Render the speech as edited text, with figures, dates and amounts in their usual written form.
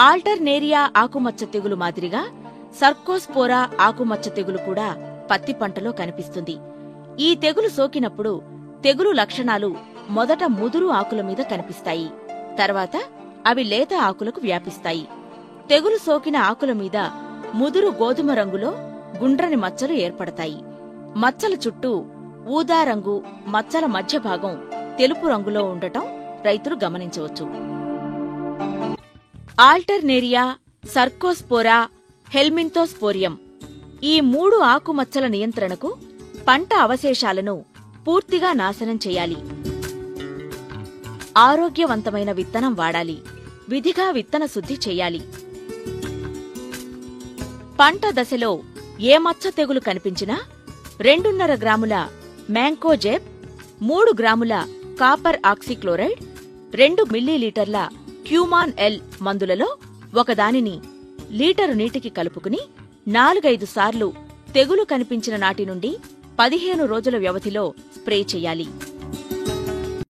Alternaria ఆకుమచ్చ తెగులు మాదిరిగా సర్కోస్పోరా ఆకుమచ్చ తెగులు కూడా పత్తి పంటలో కనిపిస్తుంది. ఈ తెగులు సోకినప్పుడు తెగులు లక్షణాలు మొదట ముదురు ఆకుల మీద కనిపిస్తాయి. తర్వాత అవి లేత ఆకులకు వ్యాపిస్తాయి. తెగులు సోకిన ఆకుల మీద ముదురు గోధుమ రంగులో గుండ్రని మచ్చలు ఏర్పడతాయి. మచ్చల చుట్టూ ఊదా రంగు, మచ్చల మధ్య భాగం తెలుపు రంగులో ఉండటం రైతులు గమనించవచ్చు. ఆల్టర్నేరియా, సర్కోస్పోరా, హెల్మింతోస్పోరియం ఈ 3 ఆకుమచ్చల నియంత్రణకు పంట అవశేషాలను పూర్తిగా నాశనం చేయాలి. ఆరోగ్యవంతమైన విత్తనం వాడాలి. విధిగా విత్తన శుద్ధి చేయాలి. పంట దశలో ఏ మచ్చ తెగులు కనిపించినా 2.5 గ్రాముల మ్యాంకోజెబ్, 3 గ్రాముల కాపర్ ఆక్సీక్లోరైడ్, 2 మిల్లీలీటర్ల క్యూమాన్ ఎల్ మందులలో ఒకదానిని లీటరు నీటికి కలుపుకుని 4-5 సార్లు తెగులు కనిపించిన నాటి నుండి 15 రోజుల వ్యవధిలో స్ప్రే చెయ్యాలి.